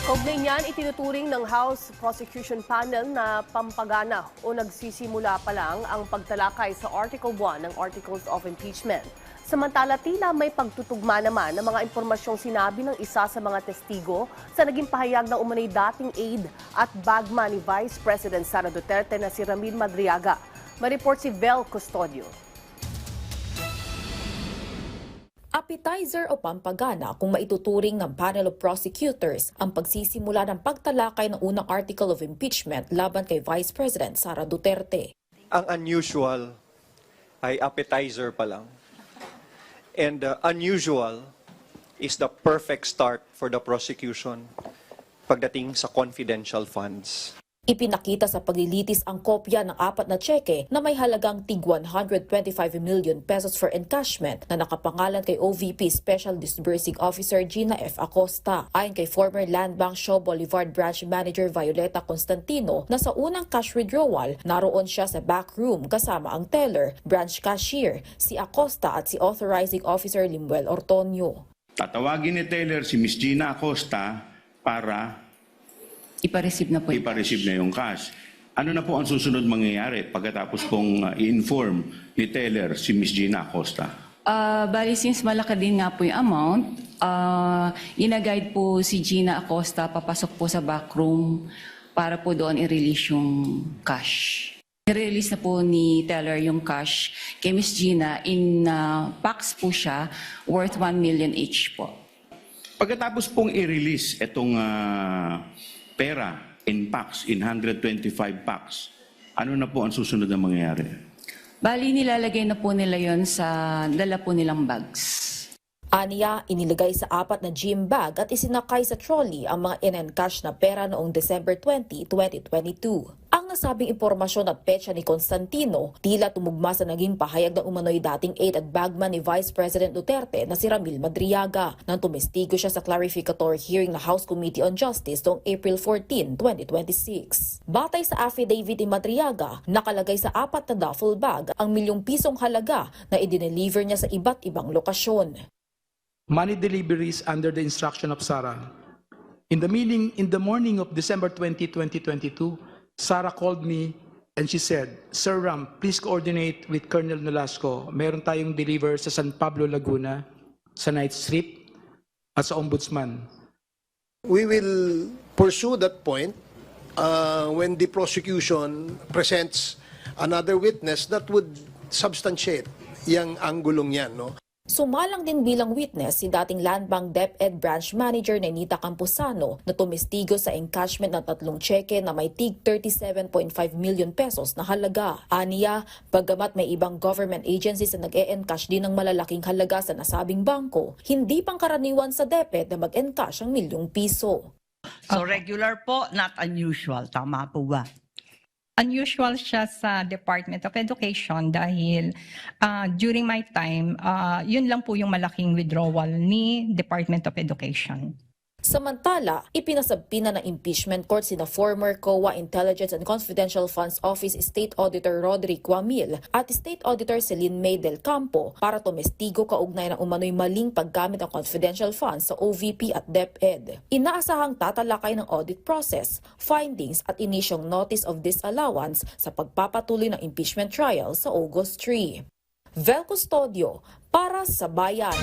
Kaugnay niyan, itinuturing ng House Prosecution Panel na pampagana o nagsisimula pa lang ang pagtalakay sa Article 1 ng Articles of Impeachment. Samantala, tila may pagtutugma naman ng mga impormasyong sinabi ng isa sa mga testigo sa naging pahayag ng umunay dating aide at bagman ni Vice President Sara Duterte na si Ramil Madriaga. May-report si Vel Custodio. Appetizer o pampagana kung maituturing ng panel of prosecutors ang pagsisimula ng pagtalakay ng unang article of impeachment laban kay Vice President Sara Duterte. Ang unusual ay appetizer pa lang. And unusual is the perfect start for the prosecution pagdating sa confidential funds. Ipinakita sa paglilitis ang kopya ng 4 na tseke na may halagang tig 125 million pesos for encashment na nakapangalan kay OVP Special Disbursing Officer Gina F. Acosta. Ayon kay former Land Bank Shaw Boulevard Branch Manager Violeta Constantino na sa unang cash withdrawal, naroon siya sa back room kasama ang teller, branch cashier, si Acosta at si Authorizing Officer Limuel Ortonio. Tatawagin ni Taylor si Miss Gina Acosta para ipa-receive na po. ipa-receive na yung cash. Ano na po ang susunod mangyayari pagkatapos pong i-inform ni Taylor si Miss Gina Acosta? Bali, since malaki din nga po yung amount, ina-guide po si Gina Acosta papasok po sa backroom para po doon i-release yung cash. I-release na po ni Taylor yung cash kay Miss Gina in packs po siya worth 1 million each po. Pagkatapos pong i-release itong pera in packs, in 125 packs, ano na po ang susunod na mangyayari? Bali, nilalagay na po nila yon sa dala po nilang bags. Aniya, inilagay sa 4 na gym bag at isinakay sa trolley ang mga in-encash na pera noong December 20, 2022. Ang nasabing impormasyon at petsa ni Constantino tila tumugma sa naging pahayag ng umano'y dating aide at bagman ni Vice President Duterte na si Ramil Madriaga nang tumestigo siya sa clarificatory hearing ng House Committee on Justice noong April 14, 2026. Batay sa affidavit ni Madriaga, nakalagay sa 4 na duffel bag ang ₱1,000,000 halaga na idineliver niya sa iba't ibang lokasyon. Money deliveries under the instruction of Sara. In the morning of December 20, 2022, Sara called me and she said, "Sir Ram, please coordinate with Colonel Nolasco. Meron tayong deliver sa San Pablo, Laguna, sa Night Street, at sa Ombudsman." We will pursue that point when the prosecution presents another witness that would substantiate yung anggulong yan, no? Sumalang din bilang witness si dating Land Bank DepEd Branch Manager na Nita Campusano na tumestigo sa encashment ng 3 tseke na may tig 37.5 million pesos na halaga. Aniya, bagamat may ibang government agencies na nag-e-encash din ng malalaking halaga sa nasabing bangko, hindi pangkaraniwan sa DepEd na mag-encash ang ₱1,000,000. So regular po, not unusual. Tama po ba? Unusual siya sa Department of Education dahil during my time, yun lang po yung malaking withdrawal ni Department of Education. Samantala, ipinasabpina ng impeachment court sina former COA Intelligence and Confidential Funds Office State Auditor Roderick Wamil at State Auditor Celine May del Campo para tumestigo kaugnay ng umano'y maling paggamit ng confidential funds sa OVP at DepEd. Inaasahang tatalakay ng audit process, findings at inisyong notice of disallowance sa pagpapatuloy ng impeachment trial sa August 3. Vel Custodio para sa Bayan.